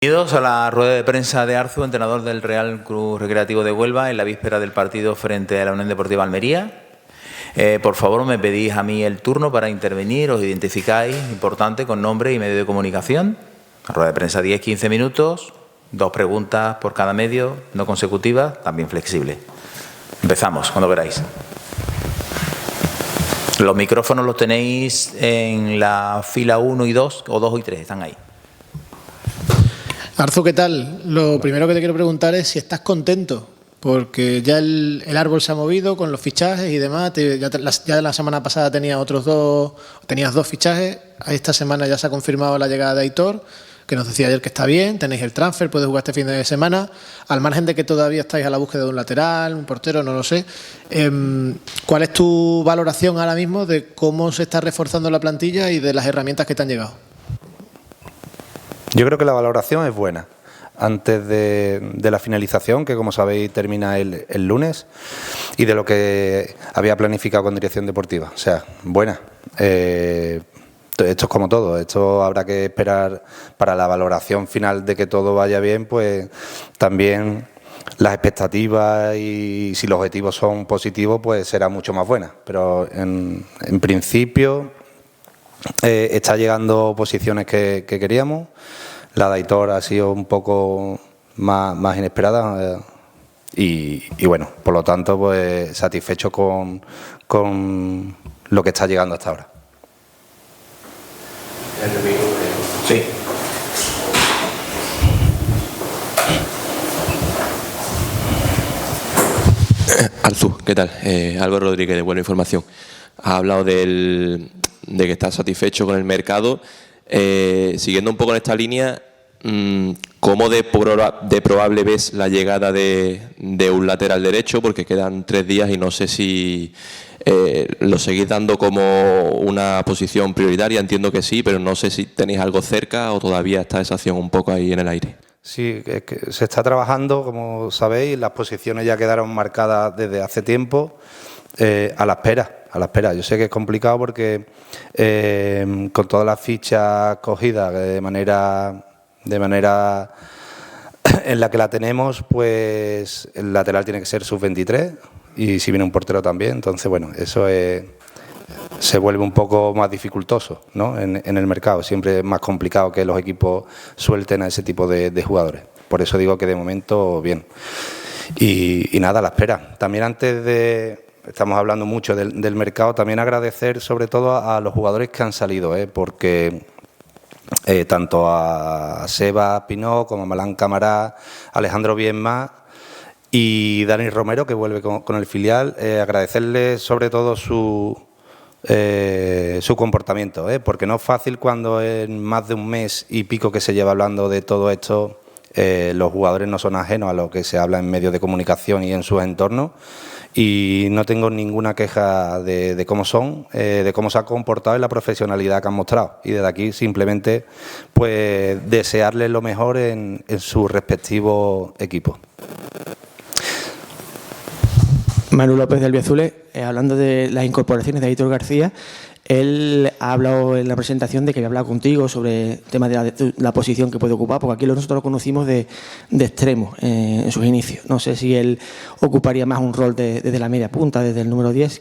Bienvenidos a la rueda de prensa de Arzu, entrenador del Real Club Recreativo de Huelva, en la víspera del partido frente a la Unión Deportiva Almería. Por favor, me pedís a mí el turno para intervenir, os identificáis, importante, con nombre y medio de comunicación. La rueda de prensa 10-15 minutos, 2 preguntas por cada medio, no consecutivas, también flexible. Empezamos, cuando queráis. Los micrófonos los tenéis en la fila 1 y 2, o 2 y 3, están ahí. Arzu, ¿qué tal? Lo primero que te quiero preguntar es si estás contento, porque ya el árbol se ha movido con los fichajes y demás. Ya la semana pasada tenías 2 fichajes. Esta semana ya se ha confirmado la llegada de Aitor, que nos decía ayer que está bien. Tenéis el transfer, puede jugar este fin de semana. Al margen de que todavía estáis a la búsqueda de un lateral, un portero, no lo sé. ¿Cuál es tu valoración ahora mismo de cómo se está reforzando la plantilla y de las herramientas que te han llegado? Yo creo que la valoración es buena. Antes de la finalización, que como sabéis termina el lunes, y de lo que había planificado con dirección deportiva. O sea, buena. Esto es como todo. Esto habrá que esperar para la valoración final de que todo vaya bien, pues también las expectativas y si los objetivos son positivos, pues será mucho más buena. Pero en principio está llegando posiciones que queríamos. La de Aitor ha sido un poco más inesperada y bueno, por lo tanto, pues satisfecho con lo que está llegando hasta ahora. Sí. Arzu, ¿qué tal? Álvaro Rodríguez, de Buena Información. Ha hablado de que está satisfecho con el mercado. Siguiendo un poco en esta línea, ¿cómo de probable ves la llegada de un lateral derecho? Porque quedan 3 días y no sé si lo seguís dando como una posición prioritaria. Entiendo que sí, pero no sé si tenéis algo cerca o todavía está esa acción un poco ahí en el aire. Sí, es que se está trabajando, como sabéis, las posiciones ya quedaron marcadas desde hace tiempo, a la espera. Yo sé que es complicado porque con todas las fichas cogidas de manera en la que la tenemos, pues el lateral tiene que ser sub-23 y si viene un portero también, entonces bueno, eso se vuelve un poco más dificultoso, ¿no? En el mercado. Siempre es más complicado que los equipos suelten a ese tipo de jugadores. Por eso digo que de momento bien. Y nada, a la espera. También estamos hablando mucho del mercado, también agradecer sobre todo a los jugadores que han salido, porque tanto a Seba Pinó como a Malán Camará, Alejandro Bienma y Dani Romero, que vuelve con el filial, agradecerles sobre todo su comportamiento, porque no es fácil cuando en más de un mes y pico que se lleva hablando de todo esto, los jugadores no son ajenos a lo que se habla en medios de comunicación y en sus entornos, y no tengo ninguna queja de cómo son, de cómo se ha comportado y la profesionalidad que han mostrado. Y desde aquí simplemente pues desearles lo mejor en sus respectivos equipos. Manu López del Biazule, hablando de las incorporaciones de Aitor García, él ha hablado en la presentación de que había hablado contigo sobre el tema de la posición que puede ocupar, porque aquí nosotros lo conocimos de extremo en sus inicios. No sé si él ocuparía más un rol desde la media punta, desde el número 10.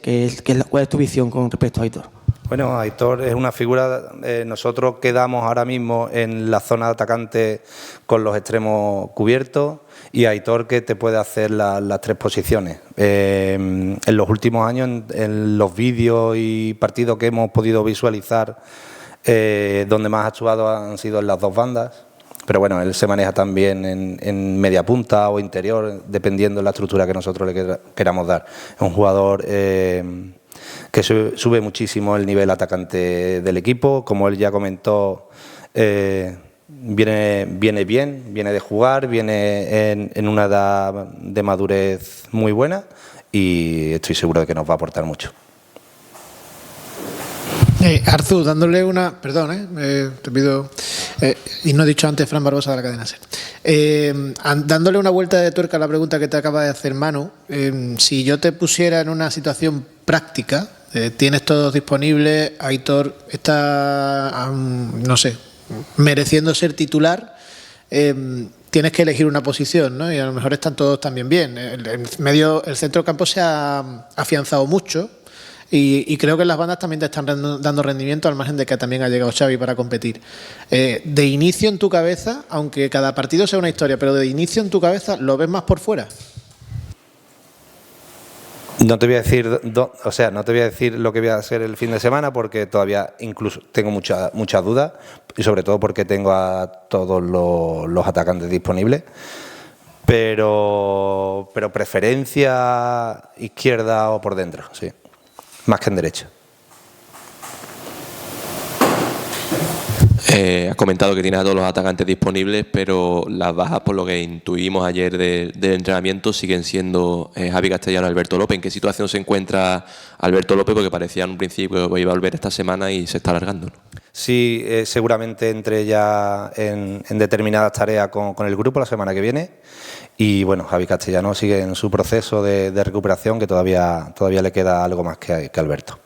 ¿Cuál es tu visión con respecto a Aitor? Bueno, Aitor es una figura, nosotros quedamos ahora mismo en la zona de atacante con los extremos cubiertos, y Aitor que te puede hacer las 3 posiciones. En los últimos años, en los vídeos y partidos que hemos podido visualizar, donde más ha actuado han sido en las 2 bandas, pero bueno, él se maneja también en media punta o interior, dependiendo de la estructura que nosotros le queramos dar. Es un jugador que sube muchísimo el nivel atacante del equipo, como él ya comentó. Viene bien, viene de jugar, viene en una edad de madurez muy buena y estoy seguro de que nos va a aportar mucho. Arzu, dándole una... Perdón, te pido... y no he dicho antes Fran Barbosa de la cadena SER. Dándole una vuelta de tuerca a la pregunta que te acaba de hacer Manu, si yo te pusiera en una situación práctica, tienes todos disponibles, Aitor está, no sé, mereciendo ser titular, tienes que elegir una posición, ¿no? Y a lo mejor están todos también bien. El centro del campo se ha afianzado mucho y creo que las bandas también te están dando rendimiento, al margen de que también ha llegado Xavi para competir. De inicio en tu cabeza, aunque cada partido sea una historia, pero de inicio en tu cabeza, ¿lo ves más por fuera? No te voy a decir, no te voy a decir lo que voy a hacer el fin de semana, porque todavía incluso tengo muchas dudas, y sobre todo porque tengo a todos los atacantes disponibles. Pero preferencia izquierda o por dentro, sí, más que en derecha. Has comentado que tienes a todos los atacantes disponibles, pero las bajas, por lo que intuimos ayer del entrenamiento, siguen siendo Javi Castellano y Alberto López. ¿En qué situación se encuentra Alberto López? Porque parecía en un principio que iba a volver esta semana y se está alargando, ¿no? Sí, seguramente entre ya en determinadas tareas con el grupo la semana que viene. Y bueno, Javi Castellano sigue en su proceso de recuperación, que todavía le queda algo más que Alberto.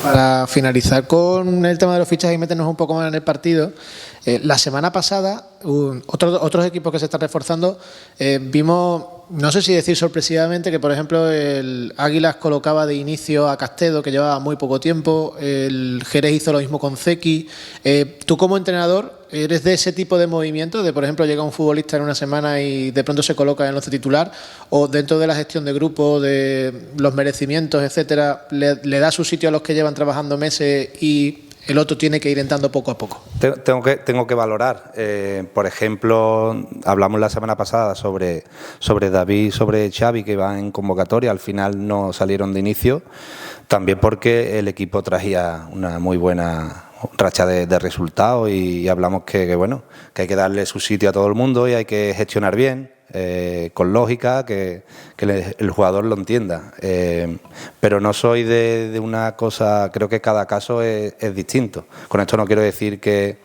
Para finalizar con el tema de los fichajes y meternos un poco más en el partido, la semana pasada, otros equipos que se están reforzando, vimos, no sé si decir sorpresivamente, que por ejemplo el Águilas colocaba de inicio a Castedo, que llevaba muy poco tiempo, el Jerez hizo lo mismo con Zeki. Tú como entrenador, ¿eres de ese tipo de movimientos? De por ejemplo llega un futbolista en una semana y de pronto se coloca en el once titular, o dentro de la gestión de grupo, de los merecimientos, etcétera, le da su sitio a los que llevan trabajando meses y el otro tiene que ir entrando poco a poco? Tengo que valorar. Por ejemplo, hablamos la semana pasada sobre David, sobre Xavi, que va en convocatoria. Al final no salieron de inicio, también porque el equipo traía una muy buena racha de resultados, y hablamos que hay que darle su sitio a todo el mundo y hay que gestionar bien, con lógica, que el jugador lo entienda. Pero no soy de una cosa, creo que cada caso es distinto. Con esto no quiero decir que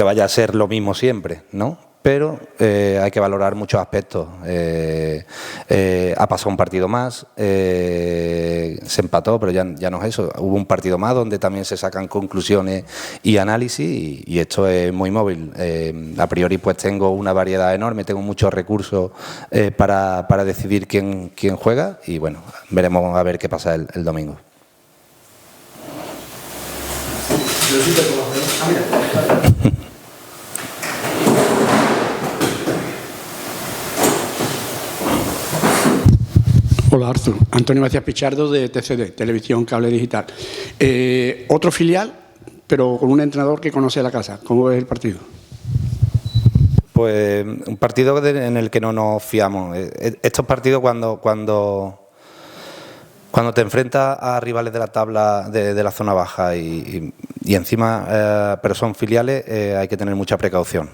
vaya a ser lo mismo siempre, ¿no? Pero hay que valorar muchos aspectos. Ha pasado un partido más, se empató, pero ya no es eso. Hubo un partido más donde también se sacan conclusiones y análisis, y esto es muy móvil. A priori pues tengo una variedad enorme, tengo muchos recursos para decidir quién juega, y bueno, veremos a ver qué pasa el domingo. Hola, Arthur. Antonio Macías Pichardo, de TCD, Televisión Cable Digital. Otro filial, pero con un entrenador que conoce la casa. ¿Cómo es el partido? Pues un partido en el que no nos fiamos. Estos partidos cuando te enfrentas a rivales de la tabla de la zona baja y encima, pero son filiales, hay que tener mucha precaución.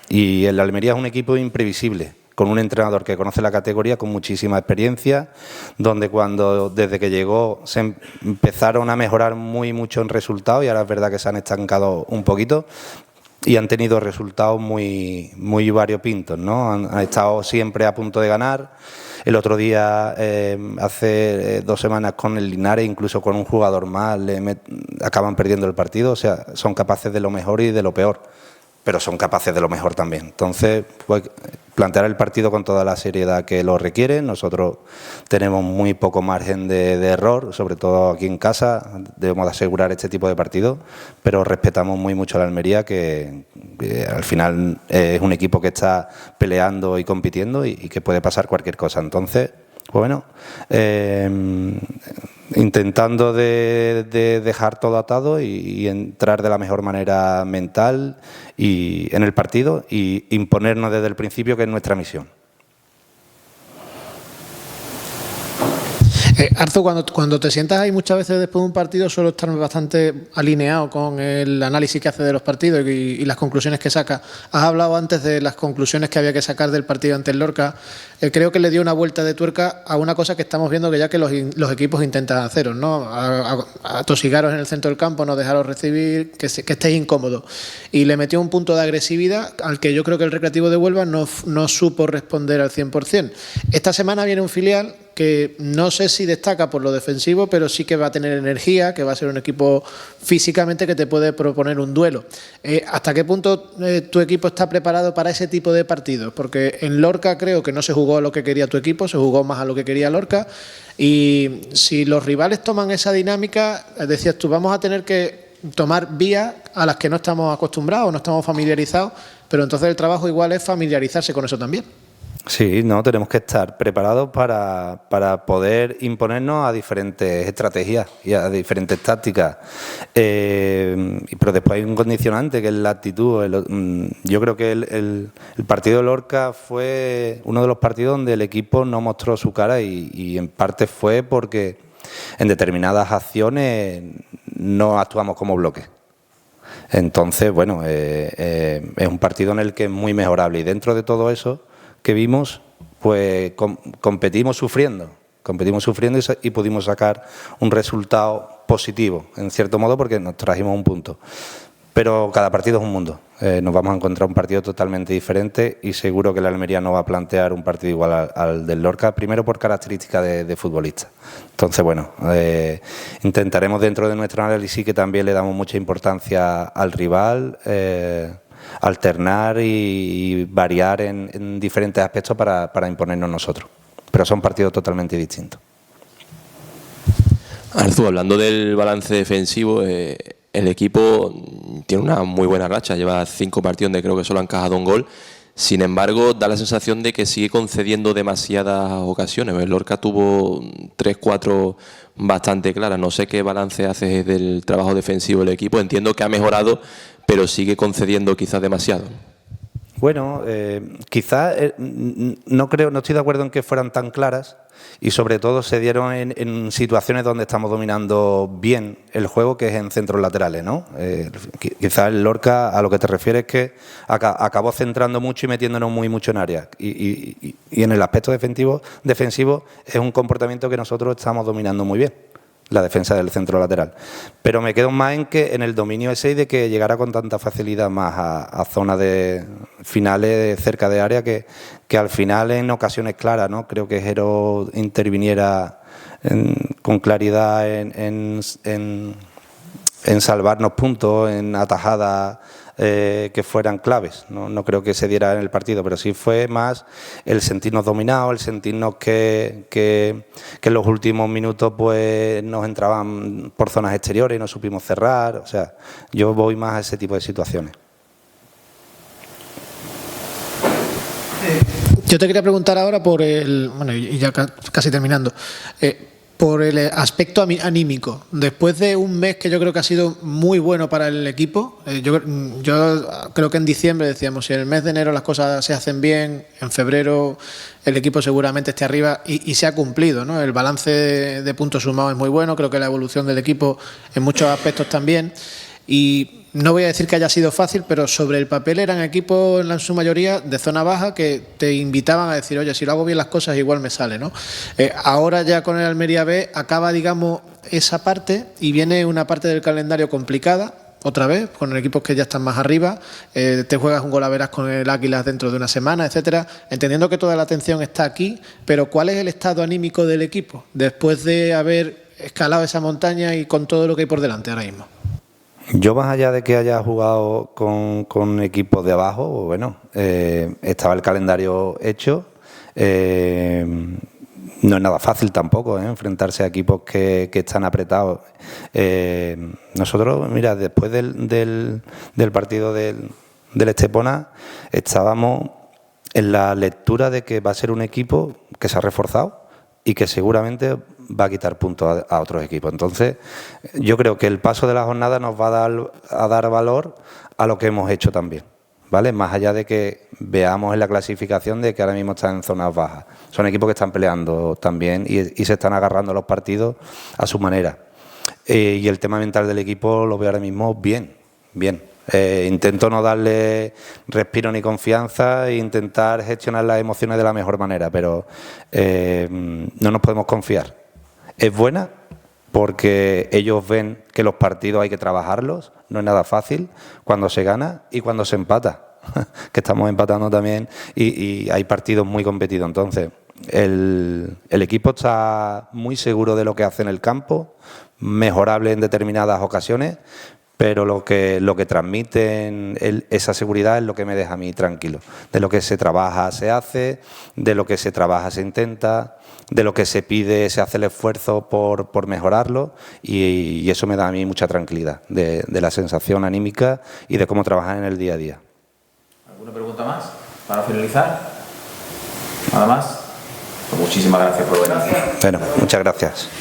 Y el Almería es un equipo imprevisible, con un entrenador que conoce la categoría, con muchísima experiencia, donde desde que llegó se empezaron a mejorar mucho en resultados, y ahora es verdad que se han estancado un poquito y han tenido resultados muy variopintos, ¿no? Han estado siempre a punto de ganar. El otro día, hace 2 semanas, con el Linares, incluso con un jugador más, acaban perdiendo el partido. O sea, son capaces de lo mejor y de lo peor, pero son capaces de lo mejor también. Entonces, pues, plantear el partido con toda la seriedad que lo requiere. Nosotros tenemos muy poco margen de error, sobre todo aquí en casa. Debemos de asegurar este tipo de partidos, pero respetamos muy mucho a la Almería, que al final es un equipo que está peleando y compitiendo, y que puede pasar cualquier cosa. Entonces, bueno, intentando de dejar todo atado y entrar de la mejor manera mental y en el partido, y imponernos desde el principio, que es nuestra misión. Arthur, cuando te sientas ahí muchas veces después de un partido, suelo estar bastante alineado con el análisis que hace de los partidos y las conclusiones que saca. Has hablado antes de las conclusiones que había que sacar del partido ante el Lorca. Creo que le dio una vuelta de tuerca a una cosa que estamos viendo que ya que los equipos intentan haceros, ¿no? Atosigaros en el centro del campo, no dejaros recibir, que estéis incómodos. Y le metió un punto de agresividad al que yo creo que el Recreativo de Huelva no supo responder al 100%. Esta semana viene un filial que no sé si destaca por lo defensivo, pero sí que va a tener energía, que va a ser un equipo físicamente que te puede proponer un duelo. ¿Hasta qué punto tu equipo está preparado para ese tipo de partidos? Porque en Lorca creo que no se jugó a lo que quería tu equipo, se jugó más a lo que quería Lorca. Y si los rivales toman esa dinámica, decías tú, vamos a tener que tomar vías a las que no estamos acostumbrados, no estamos familiarizados, pero entonces el trabajo igual es familiarizarse con eso también. Sí, no, tenemos que estar preparados para poder imponernos a diferentes estrategias y a diferentes tácticas. Pero después hay un condicionante que es la actitud. Yo creo que el partido de Lorca fue uno de los partidos donde el equipo no mostró su cara y en parte fue porque en determinadas acciones no actuamos como bloque. Entonces, bueno, es un partido en el que es muy mejorable y dentro de todo eso que vimos, pues competimos sufriendo y pudimos sacar un resultado positivo, en cierto modo, porque nos trajimos un punto. Pero cada partido es un mundo. Nos vamos a encontrar un partido totalmente diferente y seguro que el Almería no va a plantear un partido igual al del Lorca, primero por características de futbolista. Entonces, bueno, intentaremos dentro de nuestro análisis, que también le damos mucha importancia al rival, alternar y variar en diferentes aspectos para imponernos nosotros. Pero son partidos totalmente distintos. Arzu, hablando del balance defensivo, el equipo tiene una muy buena racha, lleva 5 partidos donde creo que solo ha encajado un gol. Sin embargo, da la sensación de que sigue concediendo demasiadas ocasiones. El Lorca tuvo 3-4 bastante claras. No sé qué balance haces del trabajo defensivo del equipo. Entiendo que ha mejorado, pero sigue concediendo quizás demasiado. Bueno, quizás no estoy de acuerdo en que fueran tan claras y sobre todo se dieron en situaciones donde estamos dominando bien el juego, que es en centros laterales, ¿no? Quizás el Lorca, a lo que te refieres, es que acabó centrando mucho y metiéndonos mucho en área y en el aspecto defensivo es un comportamiento que nosotros estamos dominando muy bien, la defensa del centro lateral. Pero me quedo más en el dominio ese y de que llegara con tanta facilidad más a zonas de finales cerca de área que al final en ocasiones claras, ¿no? Creo que Jero interviniera con claridad en salvarnos puntos, en atajadas que fueran claves. No creo que se diera en el partido, pero sí fue más el sentirnos dominados, el sentirnos que en los últimos minutos pues nos entraban por zonas exteriores y no supimos cerrar. O sea, yo voy más a ese tipo de situaciones. Yo te quería preguntar ahora por bueno, y ya casi terminando, por el aspecto anímico. Después de un mes que yo creo que ha sido muy bueno para el equipo, yo creo que en diciembre decíamos, si en el mes de enero las cosas se hacen bien, en febrero el equipo seguramente esté arriba y se ha cumplido, ¿no? El balance de puntos sumados es muy bueno, creo que la evolución del equipo en muchos aspectos también. Y no voy a decir que haya sido fácil, pero sobre el papel eran equipos en su mayoría de zona baja que te invitaban a decir, oye, si lo hago bien las cosas igual me sale, ¿no? Ahora ya con el Almería B acaba, digamos, esa parte y viene una parte del calendario complicada, otra vez, con equipos que ya están más arriba, te juegas un golaveras con el Águilas dentro de una semana, etcétera, entendiendo que toda la atención está aquí, pero ¿cuál es el estado anímico del equipo después de haber escalado esa montaña y con todo lo que hay por delante ahora mismo? Yo, más allá de que haya jugado con equipos de abajo, bueno, estaba el calendario hecho. No es nada fácil tampoco, enfrentarse a equipos que están apretados. Nosotros, mira, después del partido del Estepona, estábamos en la lectura de que va a ser un equipo que se ha reforzado y que seguramente va a quitar puntos a otros equipos. Entonces, yo creo que el paso de la jornada nos va a dar valor a lo que hemos hecho también, ¿vale? Más allá de que veamos en la clasificación de que ahora mismo están en zonas bajas. Son equipos que están peleando también y se están agarrando los partidos a su manera. Y el tema mental del equipo lo veo ahora mismo bien. Intento no darle respiro ni confianza e intentar gestionar las emociones de la mejor manera, pero no nos podemos confiar. Es buena porque ellos ven que los partidos hay que trabajarlos, no es nada fácil cuando se gana y cuando se empata, que estamos empatando también y hay partidos muy competidos. Entonces, el equipo está muy seguro de lo que hace en el campo, mejorable en determinadas ocasiones, pero lo que transmiten esa seguridad es lo que me deja a mí tranquilo. De lo que se trabaja se hace, de lo que se trabaja se intenta, de lo que se pide se hace el esfuerzo por mejorarlo y eso me da a mí mucha tranquilidad de la sensación anímica y de cómo trabajan en el día a día. ¿Alguna pregunta más para finalizar? ¿Nada más? Pues muchísimas gracias por venir. Bueno, muchas gracias.